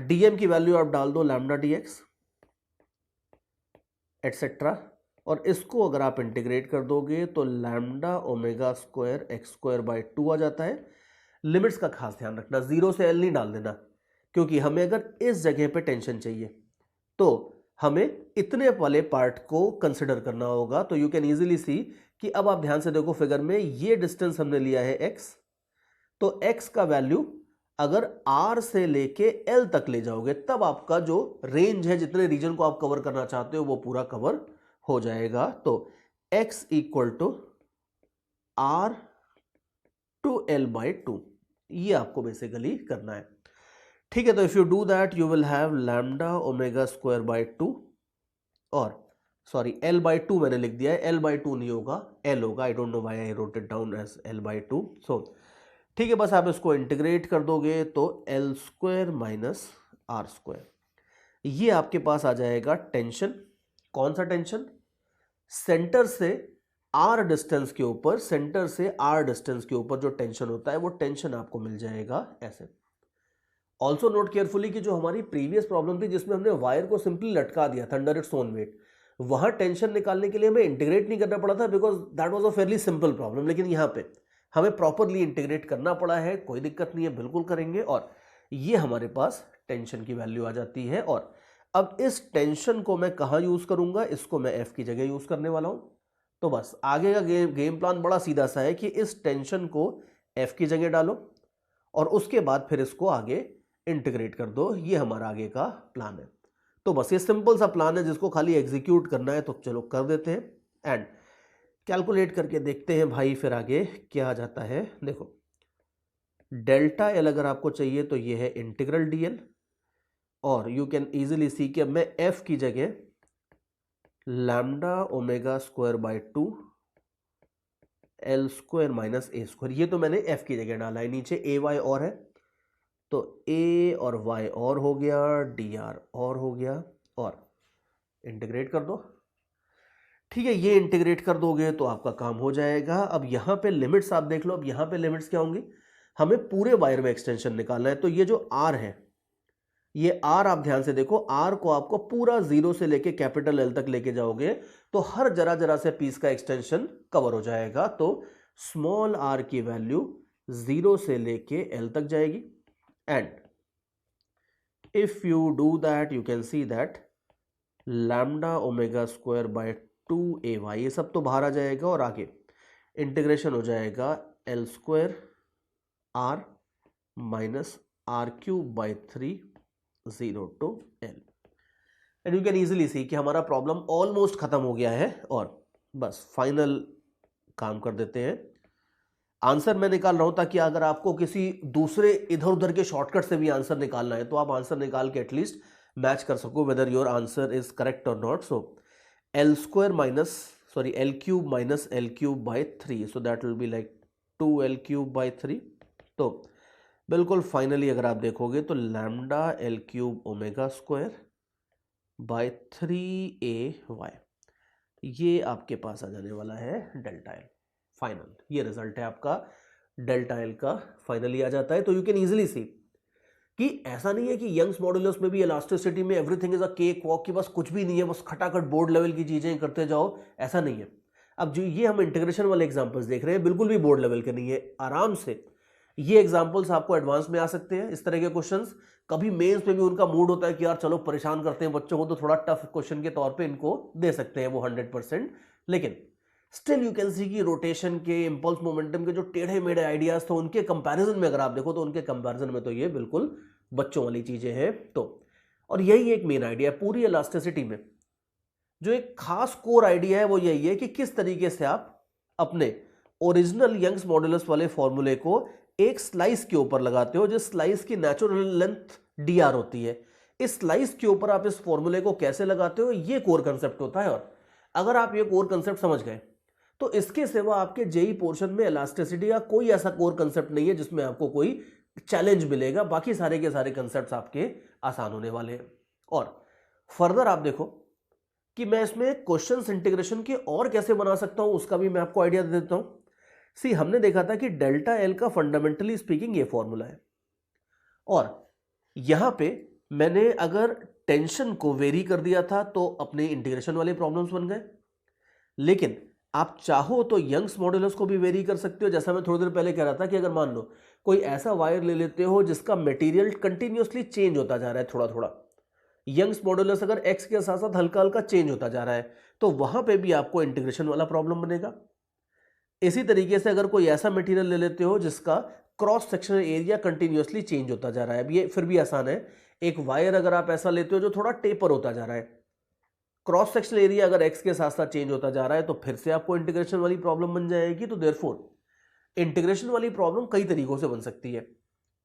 डीएम की वैल्यू आप डाल दो लैम्डा डीएक्स एटसेट्रा, और इसको अगर आप इंटीग्रेट कर दोगे तो lambda omega square x square by 2 आ जाता है। लिमिट्स का खास ध्यान रखना, 0 से एल नहीं डाल देना, क्योंकि हमें अगर इस जगह पे टेंशन चाहिए तो हमें इतने वाले पार्ट को कंसिडर करना होगा। तो यू कैन इजीली सी कि अब आप ध्यान से देखो फिगर में, ये डिस्टेंस हमने लिया है x, तो x का वैल्यू अगर r से लेके l तक ले जाओगे तब आपका जो रेंज है, जितने रीजन को आप कवर करना चाहते हो वो पूरा कवर हो जाएगा। तो x equal to r to l by 2, ये आपको बेसिकली करना है। ठीक है, तो if you do that you will have lambda omega square by 2, और सॉरी l बाई 2 मैंने लिख दिया है, l बाई 2 नहीं होगा, l होगा। I don't know why I wrote it down as l by 2। So ठीक है, बस आप इसको इंटीग्रेट कर दोगे तो l square minus R square, ये आपके पास आ जाएगा टेंशन। कौन सा टेंशन? सेंटर से r डिस्टेंस के ऊपर, सेंटर से r डिस्टेंस के ऊपर जो टेंशन होता है वो टेंशन आपको मिल जाएगा ऐसे। ऑल्सो नोट केयरफुली कि जो हमारी प्रीवियस प्रॉब्लम थी जिसमें हमने वायर को सिंपली लटका दिया था अंडर इट्स ओन वेट, वहां टेंशन निकालने के लिए हमें इंटीग्रेट नहीं करना पड़ा था, because that was a fairly simple problem. लेकिन यहाँ पे हमें प्रॉपरली इंटीग्रेट करना पड़ा है, कोई दिक्कत नहीं है, बिल्कुल करेंगे। और ये हमारे पास टेंशन की वैल्यू आ जाती है। और अब इस टेंशन को मैं कहाँ यूज करूंगा? इसको मैं एफ की जगह यूज करने वाला हूं। तो बस आगे का गेम प्लान बड़ा सीधा सा है कि इस टेंशन को एफ की जगह डालो और उसके बाद फिर इसको आगे इंटीग्रेट कर दो। ये हमारा आगे का प्लान है। तो बस ये सिंपल सा प्लान है जिसको खाली एग्जीक्यूट करना है, तो चलो कर देते हैं एंड कैलकुलेट करके देखते हैं भाई फिर आगे क्या आ जाता है। देखो, डेल्टा एल अगर आपको चाहिए तो ये है इंटीग्रल डीएल, और यू कैन इजीली सी कि अब मैं एफ की जगह lambda omega square by 2 L square minus A square, ये तो मैंने एफ की जगह डाला है। नीचे ए वाई और है, तो a और y और हो गया, dr और हो गया, और इंटीग्रेट कर दो। ठीक है, ये इंटीग्रेट कर दोगे तो आपका काम हो जाएगा। अब यहाँ पे लिमिट्स आप देख लो, अब यहाँ पे लिमिट्स क्या होंगी? हमें पूरे वायर में एक्सटेंशन निकालना है। तो ये जो r है, ये r आप ध्यान से देखो, r को आपको पूरा 0 से लेके कैपिटल L तक लेके जाओगे तो हर जरा जरा से पीस का एक्सटेंशन कवर हो जाएगा। तो स्मॉल r की वैल्यू 0 से लेके L तक जाएगी। And if you do that you can see that lambda omega square by 2ay, ये सब तो बाहर आ जाएगा और आगे इंटीग्रेशन हो जाएगा l square r minus R cube by 3 0 to l। And you can easily see कि हमारा प्रॉब्लम ऑलमोस्ट खत्म हो गया है और बस फाइनल काम कर देते हैं। आंसर मैं निकाल रहा हूं ताकि अगर आपको किसी दूसरे इधर उधर के शॉर्टकट से भी आंसर निकालना है तो आप आंसर निकाल के एटलीस्ट मैच कर सको whether your answer is correct और not. So L square minus sorry L cube minus L cube by 3, so that will be like 2l cube by 3। तो बिल्कुल फाइनली अगर आप देखोगे तो lambda L cube omega square by 3ay, ये आपके पास आ जाने वाला है डेल्टा एल फाइनल। ये रिजल्ट है आपका, डेल्टा एल का फाइनली आ जाता है। तो यू कैन इजीली सी कि ऐसा नहीं है कि यंग्स मॉडुलस में भी इलास्टिसिटी में everything is a cake walk, कि बस कुछ भी नहीं है, बस खटाखट बोर्ड लेवल की चीजें करते जाओ, ऐसा नहीं है। अब जो ये हम इंटीग्रेशन वाले एग्जांपल्स देख रहे हैं बिल्कुल भी बोर्ड लेवल के नहीं है। आराम से ये एग्जांपल्स आपको एडवांस में आ सकते हैं, इस तरह के क्वेश्चंस। कभी मेंस में भी उनका मूड होता है कि यार चलो परेशान करते हैं बच्चों को, तो थोड़ा टफ क्वेश्चन के तौर पे इनको दे सकते हैं वो 100%। लेकिन स्टिल यू कैन सी कि रोटेशन के, इंपल्स मोमेंटम के जो टेढ़े मेढ़े आइडियाज थे उनके कंपैरिजन में अगर आप देखो तो उनके कंपैरिजन में तो ये बिल्कुल बच्चों वाली चीजें हैं। तो और यही एक मेन आइडिया है पूरी इलास्टिसिटी में, जो एक खास कोर आइडिया है वो यही है कि किस तरीके से आप अपने ओरिजिनल यंग्स मॉडुलस वाले फॉर्मूले को एक स्लाइस के ऊपर लगाते हो, जिस स्लाइस की नेचुरल लेंथ dr होती है, इस स्लाइस के ऊपर आप इस फॉर्मूले को कैसे लगाते हो, ये कोर कंसेप्ट होता है। और अगर आप ये कोर कंसेप्ट समझ गए तो इसके सिवा आपके जेई पोर्शन में इलास्टिसिटी का कोई ऐसा कोर कंसेप्ट नहीं है जिसमें आपको कोई चैलेंज मिलेगा। बाकी सारे के सारे कंसेप्ट्स आपके आसान होने वाले हैं। और फर्दर आप देखो कि मैं इसमें क्वेश्चंस इंटीग्रेशन के और कैसे बना सकता हूं, उसका भी मैं आपको आइडिया दे देता हूं। सी, हमने देखा था कि डेल्टा एल का फंडामेंटली स्पीकिंग ये फॉर्मूला है, और यहां पे मैंने अगर टेंशन को वेरी कर दिया था तो अपने इंटीग्रेशन वाले प्रॉब्लम्स बन गए। लेकिन आप चाहो तो यंग्स मॉडुलस को भी वेरी कर सकते हो। जैसा मैं थोड़ी देर पहले कह रहा था कि अगर मान लो कोई ऐसा वायर ले लेते हो जिसका मटेरियल कंटिन्यूअसली चेंज होता जा रहा है, थोड़ा थोड़ा यंग्स मॉडुलस अगर एक्स के साथ साथ हल्का हल्का चेंज होता जा रहा है, तो वहां पे भी आपको इंटीग्रेशन वाला प्रॉब्लम बनेगा। इसी तरीके से अगर कोई ऐसा मटेरियल ले लेते हो जिसका cross sectional area continuously change होता जा रहा है, अब ये फिर भी आसान है। एक वायर अगर आप ऐसा लेते हो जो थोड़ा टेपर होता जा रहा है, क्रॉस सेक्शनल एरिया अगर एक्स के साथ साथ चेंज होता जा रहा है, तो फिर से आपको इंटीग्रेशन वाली प्रॉब्लम बन जाएगी। तो देयरफॉर इंटीग्रेशन वाली प्रॉब्लम कई तरीकों से बन सकती है,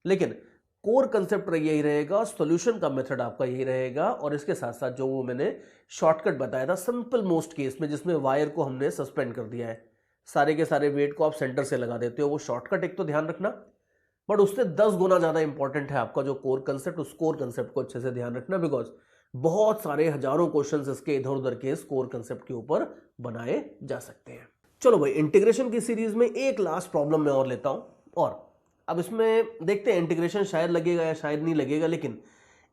लेकिन कोर कंसेप्ट यही रहेगा, सॉल्यूशन का मेथड आपका यही रहेगा। और इसके साथ साथ जो वो मैंने शॉर्टकट बताया था सिंपल मोस्ट केस में, जिसमें वायर को हमने सस्पेंड कर दिया है, सारे के सारे वेट को आप सेंटर से लगा देते हो, वो शॉर्टकट एक तो ध्यान रखना, बट उससे 10 गुना ज्यादा इंपॉर्टेंट है आपका जो कोर कंसेप्ट, उस कोर कंसेप्ट को अच्छे से ध्यान रखना, बिकॉज बहुत सारे हजारों क्वेश्चंस इसके इधर उधर के इस कोर कंसेप्ट के ऊपर बनाए जा सकते हैं। चलो भाई, इंटीग्रेशन की सीरीज में एक लास्ट प्रॉब्लम मैं और लेता हूं, और अब इसमें देखते हैं इंटीग्रेशन शायद लगेगा या शायद नहीं लगेगा, लेकिन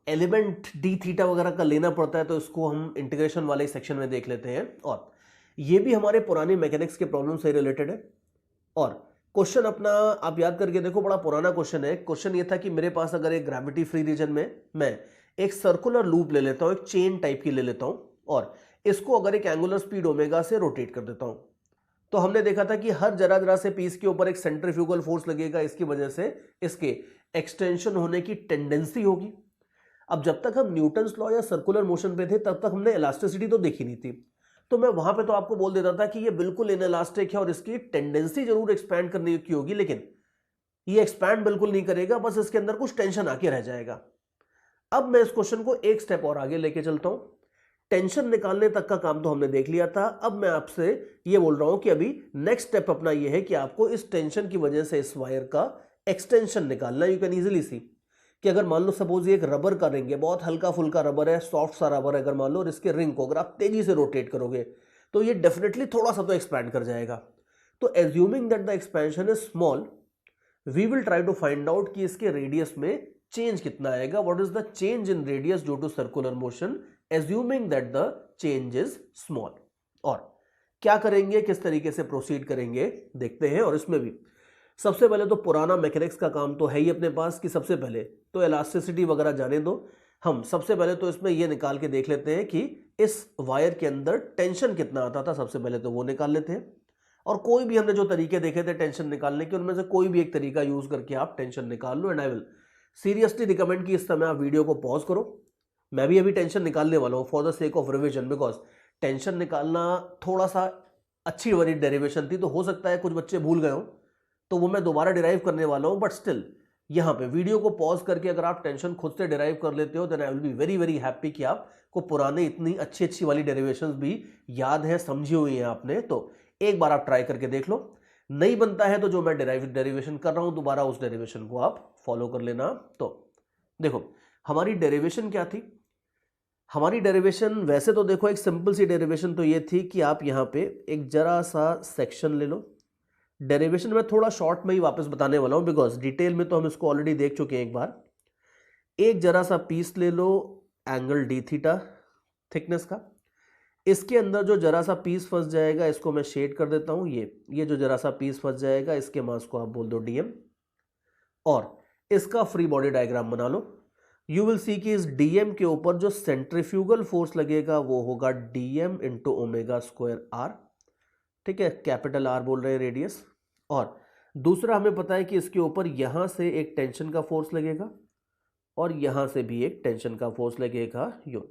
एलिमेंट डी थीटा वगैरह का लेना पड़ता है, तो इसको हम इंटीग्रेशन वाले सेक्शन में देख लेते हैं। और ये भी हमारे पुराने मैकेनिक्स के प्रॉब्लम से रिलेटेड है। और क्वेश्चन अपना आप याद करके देखो, बड़ा पुराना क्वेश्चन है। क्वेश्चन ये था कि मेरे पास अगर एक ग्रेविटी फ्री रीजन में मैं एक सर्कुलर लूप ले लेता हूं, एक चेन टाइप की ले लेता हूं, और इसको अगर एक एंगुलर स्पीड ओमेगा से रोटेट कर देता हूं, तो हमने देखा था कि हर जरा जरा से पीस के ऊपर एक सेंट्रीफ्यूगल फोर्स लगेगा, इसकी वजह से इसके एक्सटेंशन होने की टेंडेंसी होगी। अब जब तक हम न्यूटन्स लॉ या सर्कुलर मोशन पे थे तब तक हमने इलास्टिसिटी तो देखी नहीं थी, तो मैं वहां पे तो आपको बोल देता था कि ये बिल्कुल इनइलास्टिक है और इसकी टेंडेंसी जरूर एक्सपैंड करने की होगी, लेकिन ये एक्सपैंड बिल्कुल नहीं करेगा, बस इसके अंदर कुछ टेंशन आके रह जाएगा। अब मैं इस क्वेश्चन को एक स्टेप और आगे लेके चलता हूं। टेंशन निकालने तक का काम तो हमने देख लिया था, अब मैं आपसे ये बोल रहा हूं कि अभी नेक्स्ट स्टेप अपना ये है कि आपको इस टेंशन की वजह से इस वायर का एक्सटेंशन निकालना। यू कैन इजीली सी कि अगर मान लो सपोज ये एक रबर का रिंग है, बहुत हल्का फुल्का रबर है, सॉफ्ट सा रबर है, अगर मान लो, और इसके रिंग को अगर आप तेजी से रोटेट करोगे तो ये डेफिनेटली थोड़ा सा तो एक्सपैंड कर जाएगा। तो assuming that the expansion is small, we will try to find out कि इसके रेडियस में चेंज कितना आएगा, what is the change in radius due to circular motion, assuming that the change is small. और क्या करेंगे, किस तरीके से प्रोसीड करेंगे, देखते हैं। और इसमें भी सबसे पहले तो पुराना मैकेनिक्स का काम तो है ही अपने पास कि सबसे पहले तो इलास्टिसिटी वगैरह जाने दो, हम सबसे पहले तो इसमें ये निकाल के देख लेते हैं कि इस वायर के अंदर टेंशन कितना आता था, सबसे पहले तो वो निकाल लेते हैं। और कोई भी हमने जो तरीके देखे थे टेंशन निकालने के, उनमें से कोई भी एक तरीका यूज करके आप टेंशन निकाल लो। And I will seriously recommend कि इस समय आप वीडियो को पॉज करो, मैं भी अभी टेंशन निकालने वाला हूँ for the sake of revision, because tension निकालना थोड़ा सा अच्छी वाली डेरिवेशन थी, तो हो सकता है कुछ बच्चे भूल गए हो, तो वो मैं दोबारा डिराइव करने वाला हूं। बट स्टिल यहां पे वीडियो को पॉज करके अगर आप टेंशन खुद से डिराइव कर लेते हो, then I will be very very happy कि आपको पुराने इतनी अच्छी अच्छी वाली डेरिवेशंस भी याद है, समझी हुई है आपने। तो एक बार आप ट्राई करके देख लो, नहीं बनता है तो जो मैं डेरिवेशन कर रहा हूं दोबारा उस डेरिवेशन को आप फॉलो कर लेना। तो देखो हमारी डेरिवेशन क्या थी, हमारी डेरिवेशन वैसे तो देखो एक सिंपल सी डेरिवेशन तो ये थी कि आप यहां पे एक जरा सा सेक्शन ले लो। डेरिवेशन में थोड़ा शॉर्ट में ही वापस बताने वाला हूं, बिकॉज डिटेल में तो हम इसको ऑलरेडी देख चुके हैं एक बार। एक जरा सा पीस ले लो एंगल डी थीटा थिकनेस का, इसके अंदर जो जरा सा पीस फंस जाएगा इसको मैं शेड कर देता हूं, ये जो जरा सा पीस फंस जाएगा इसके मास को आप बोल दो डीएम, और इसका फ्री बॉडी डायग्राम बना लो। यू विल सी कि इस डीएम के ऊपर जो सेंट्रीफ्यूगल फोर्स लगेगा वो होगा DM into omega square R, ठीक है, कैपिटल आर बोल रहे हैं रेडियस। और दूसरा हमें पता है कि इसके ऊपर यहां से एक टेंशन का फोर्स लगेगा और यहां से भी एक टेंशन का फोर्स लगेगा you.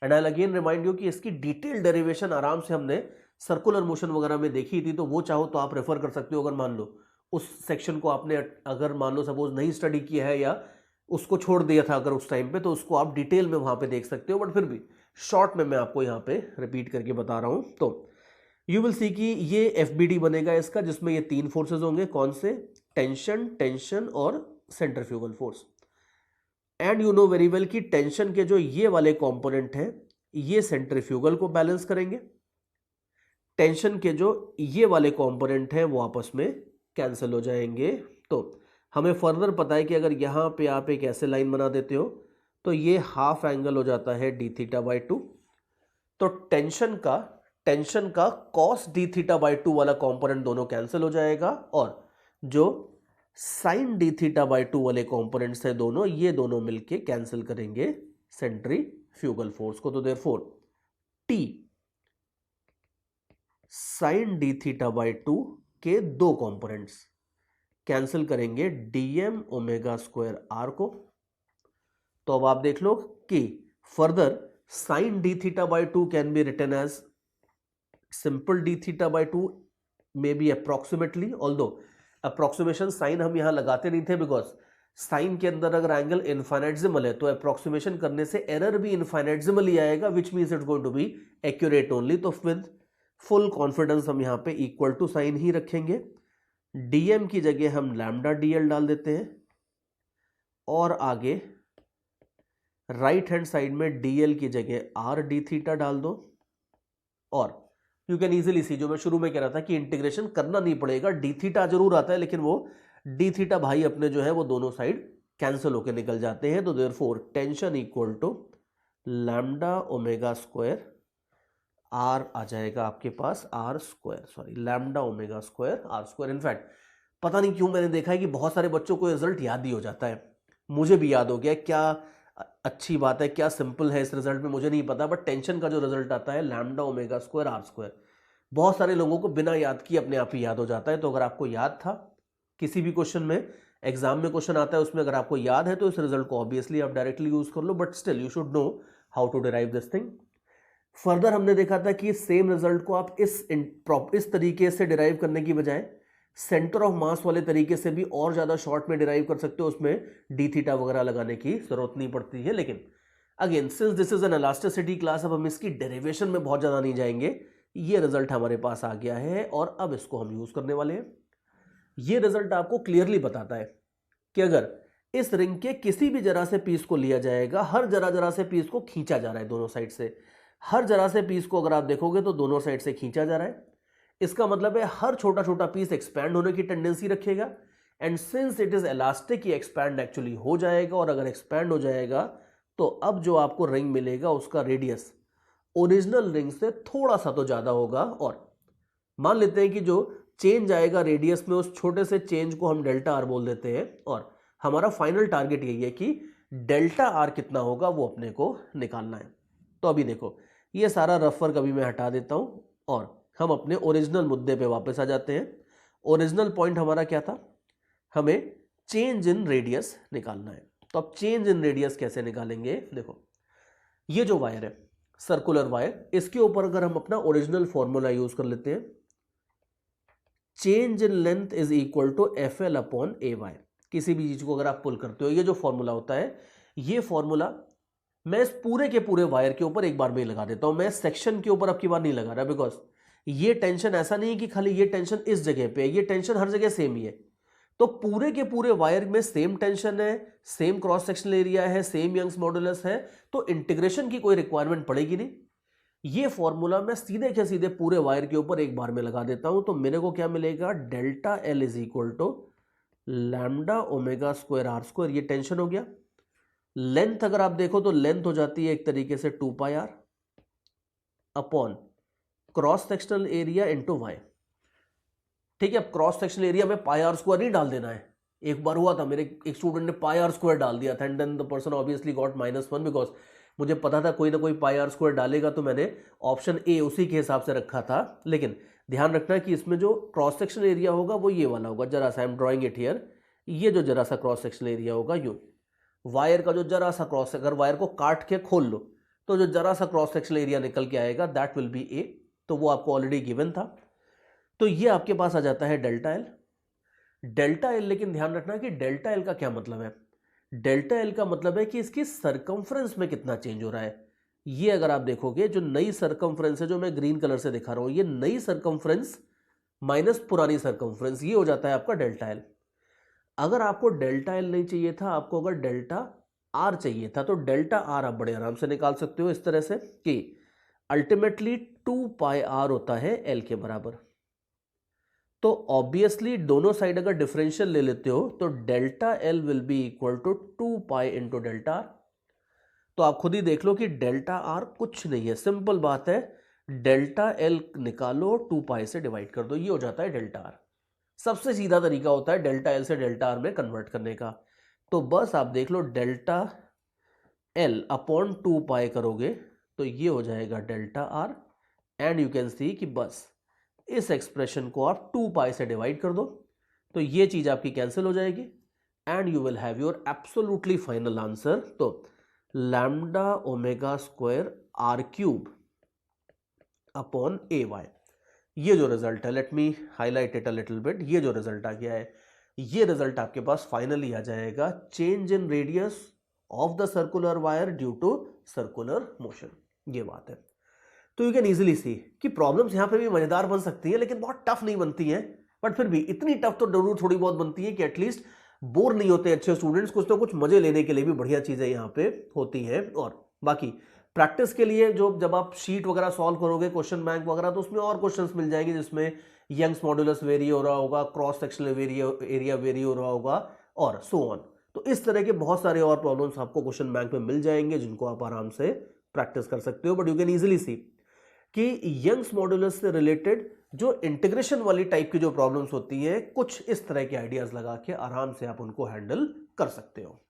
And I again remind you कि इसकी डिटेल डेरिवेशन आराम से हमने सर्कुलर मोशन वगैरह में देखी थी, तो वो चाहो तो आप रेफर कर सकते हो। अगर मान लो उस सेक्शन को आपने अगर मान लो सपोज नहीं स्टडी किया है या उसको छोड़ दिया था अगर उस टाइम पे, तो उसको आप डिटेल में वहां पे देख सकते हो। बट फिर भी शॉर्ट में मैं आपको यहाँ पे रिपीट करके बता रहा हूं। तो यू विल सी कि ये एफबीडी बनेगा इसका, जिसमें ये 3 फोर्सेस होंगे। कौन से? टेंशन, टेंशन और centrifugal force. And you know very well कि टेंशन के जो ये वाले कंपोनेंट हैं ये सेंट्रीफ्यूगल को बैलेंस करेंगे, टेंशन के जो ये वाले कंपोनेंट हैं वो आपस में कैंसिल हो जाएंगे। तो हमें फर्दर पता है कि अगर यहां पे आप एक ऐसे लाइन बना देते हो तो ये हाफ एंगल हो जाता है डी थीटा बाई 2। तो टेंशन का कॉस डी थीटा बाई 2 वाला कंपोनेंट दोनों कैंसिल हो जाएगा, और जो साइन डी थीटा बाई 2 वाले कंपोनेंट्स है दोनों, ये दोनों मिलके कैंसिल करेंगे सेंट्रीफ्यूगल फोर्स को। तो therefore T sine D theta by 2 के 2 कंपोनेंट्स कैंसिल करेंगे डीएम ओमेगा स्क्वायर आर को। तो अब आप देख लो कि further sine D theta by 2 can be written as simple D theta by 2 may be approximately, although approximation sine हम यहां लगाते नहीं थे बिकॉज साइन के अंदर अगर एंगल इनफाइनाइटजिमल है तो अप्रोक्सीमेशन करने से एरर भी इनफाइनाइटजिमल ही आएगा, which means it's going to be accurate only. तो विद फुल कॉन्फिडेंस हम यहां पे इक्वल टू साइन ही रखेंगे। डीएम की जगह हम लैम्डा डीएल डाल देते हैं, और आगे राइट हैंड साइड में डीएल की जगह आर डी थीटा डाल दो। और यू कैन इजीली सी, जो मैं शुरू में कह रहा था कि इंटीग्रेशन करना नहीं पड़ेगा, डी थीटा जरूर आता है लेकिन वो डी थीटा भाई अपने जो है वो दोनों साइड कैंसिल होकर निकल जाते हैं। तो therefore tension equal to lambda omega square r आ जाएगा आपके पास, r square, sorry lambda omega square are square. In fact पता नहीं क्यों मैंने देखा है कि बहुत सारे बच्चों को रिजल्ट याद ही हो जाता है, मुझे भी याद हो गया। क्या अच्छी बात है, क्या सिंपल है इस रिजल्ट में मुझे नहीं पता, बट टेंशन का जो रिजल्ट आता है lambda omega square are square, बहुत सारे लोगों को बिना याद किए अपने आप ही याद हो जाता है। तो अगर आपको याद था, किसी भी क्वेश्चन में एग्जाम में क्वेश्चन आता है उसमें अगर आपको याद है तो इस रिजल्ट को ऑब्वियसली आप डायरेक्टली यूज कर लो, but still you should know how to derive this thing. Further हमने देखा था कि सेम रिजल्ट को आप इस तरीके से डिराइव करने की बजाय सेंटर ऑफ मास वाले तरीके से भी और ज्यादा शॉर्ट में डिराइव कर सकते हो, उसमें डी थीटा वगैरह लगाने की जरूरत नहीं पड़ती है। लेकिन again since this is an elasticity class, अब हम इसकी डेरिवेशन में बहुत ज्यादा नहीं जाएंगे। ये रिजल्ट हमारे पास आ गया है और अब इसको हम यूज करने वाले हैं। ये रिजल्ट आपको क्लियरली बताता है कि अगर इस रिंग के किसी भी जरा से पीस को लिया जाएगा, हर जरा से पीस को खींचा जा रहा है दोनों साइड से, हर जरा से पीस को अगर आप देखोगे तो दोनों साइड से खींचा जा रहा है। इसका मतलब है हर छोटा छोटा पीस एक्सपैंड होने की टेंडेंसी रखेगा, and since it is elastic ये एक्सपैंड एक्चुअली हो जाएगा, और अगर एक्सपैंड हो जाएगा तो अब जो आपको रिंग मिलेगा उसका रेडियस ओरिजिनल रिंग से थोड़ा सा तो ज्यादा होगा। और मान लेते हैं कि जो चेंज आएगा रेडियस में, उस छोटे से चेंज को हम डेल्टा आर बोल देते हैं, और हमारा फाइनल टारगेट यही है कि डेल्टा आर कितना होगा वो अपने को निकालना है। तो अभी देखो ये सारा रफ वर्क अभी मैं हटा देता हूं और हम अपने ओरिजिनल मुद्दे पे वापस आ जाते हैं। ओरिजिनल पॉइंट हमारा क्या था, हमें चेंज इन रेडियस निकालना है। तो अब चेंज इन रेडियस कैसे निकालेंगे, देखो ये जो वायर है सर्कुलर वायर, इसके ऊपर अगर हम अपना ओरिजिनल फॉर्मूला यूज कर लेते हैं, change in length is equal to F L upon A Y. किसी भी चीज को अगर आप पुल करते हो, ये जो फॉर्मूला होता है, ये फॉर्मूला मैं इस पूरे के पूरे वायर के ऊपर एक बार में ही लगा देता हूं। मैं सेक्शन के ऊपर अब की बार नहीं लगा रहा, बिकॉज ये टेंशन ऐसा नहीं है कि खाली ये टेंशन इस जगह पे है, ये टेंशन हर जगह सेम ही है। तो पूरे के पूरे वायर में सेम टेंशन है, सेम क्रॉस सेक्शनल एरिया है, सेम यंग्स मॉडुलस है, तो इंटीग्रेशन की कोई रिक्वायरमेंट पड़ेगी नहीं। ये फॉर्मूला मैं सीधे के सीधे पूरे वायर के ऊपर एक बार में लगा देता हूं, तो मेरे को क्या मिलेगा, delta L is equal to lambda omega square are square. ये टेंशन हो गया। लेंथ अगर आप देखो तो लेंथ हो जाती है एक तरीके से 2 pi r upon cross sectional area into y. ठीक है, अब क्रॉस सेक्शनल एरिया में पाई आर स्क्वायर नहीं डाल देना है। एक बार हुआ था, मेरे एक स्टूडेंट ने पाई आर स्क्वायर डाल दिया था, and then the person obviously got -1, because मुझे पता था कोई ना कोई पाई आर स्क्वायर डालेगा, तो मैंने ऑप्शन ए उसी के हिसाब से रखा था। लेकिन ध्यान रखना कि इसमें जो क्रॉस सेक्शनल एरिया होगा वो ये वाला होगा, जरा सा I am drawing it here, ये जो जरा सा क्रॉस सेक्शनल एरिया होगा यूं, वायर का जो जरा सा अगर वायर को काट के खोल लो तो जो जरा सा क्रॉस सेक्शनल एरिया निकल के आएगा दैट विल बी ए। तो वो आपको ऑलरेडी गिवन था। तो ये आपके पास आ जाता है डेल्टा एल। डेल्टा एल, लेकिन ध्यान रखना कि डेल्टा एल का क्या मतलब है। डेल्टा एल का मतलब है कि इसकी सरकमफ्रेंस में कितना चेंज हो रहा है। ये अगर आप देखोगे, जो नई सरकमफ्रेंस है, जो मैं ग्रीन कलर से दिखा रहा हूं, ये नई सरकमफ्रेंस माइनस पुरानी सरकमफ्रेंस, ये हो जाता है आपका डेल्टा एल। अगर आपको डेल्टा एल नहीं चाहिए था, आपको अगर डेल्टा आर चाहिए था, तो डेल्टा आर आप बड़े आराम से निकाल सकते हो इस तरह से कि अल्टीमेटली 2 पाई आर होता है एल के बराबर। तो ऑब्वियसली दोनों साइड अगर डिफरेंशियल ले लेते हो तो delta L will be equal to 2 pi into delta R. तो आप खुद ही देख लो कि डेल्टा आर कुछ नहीं है, सिंपल बात है, डेल्टा एल निकालो 2 पाई से डिवाइड कर दो, ये हो जाता है डेल्टा आर। सबसे सीधा तरीका होता है डेल्टा एल से डेल्टा आर में कन्वर्ट करने का। तो बस आप देख लो, डेल्टा एल अपॉन 2 पाई करोगे तो ये हो जाएगा delta R, and you can see कि बस इस एक्सप्रेशन को आप 2 पाई से डिवाइड कर दो, तो ये चीज आपकी कैंसिल हो जाएगी, and you will have your absolutely final answer. तो lambda omega square r cube upon ए वाई, ये जो रिजल्ट है, let me highlight it a little bit, ये जो रिजल्ट आ गया है, ये रिजल्ट आपके पास फाइनली आ जाएगा, change in radius of the circular wire due to circular motion. ये बात है। तो यू कैन इजीली सी कि प्रॉब्लम्स यहां पे भी मजेदार बन सकती हैं, लेकिन बहुत टफ नहीं बनती हैं, बट फिर भी इतनी टफ तो जरूर थोड़ी बहुत बनती है कि एटलीस्ट बोर नहीं होते अच्छे स्टूडेंट्स, कुछ ना कुछ मजे लेने के लिए भी बढ़िया चीजें यहाँ पे होती हैं। और बाकी प्रैक्टिस के लिए जो जब आप शीट वगैरह सॉल्व करोगे, क्वेश्चन बैंक वगैरह, तो उसमें और क्वेश्चंस मिल जाएंगे जिसमें यंग्स मॉड्यूलस वेरी हो रहा होगा, क्रॉस सेक्शनल एरिया वेरी हो रहा होगा, और सो ऑन। तो इस तरह के बहुत सारे और प्रॉब्लम्स आपको क्वेश्चन बैंक में मिल जाएंगे जिनको आप आराम से प्रैक्टिस कर सकते हो। But you can easily see कि यंग्स मॉड्यूलस से रिलेटेड जो इंटीग्रेशन वाली टाइप की जो प्रॉब्लम्स होती हैं, कुछ इस तरह के आइडियाज लगा के आराम से आप उनको हैंडल कर सकते हो।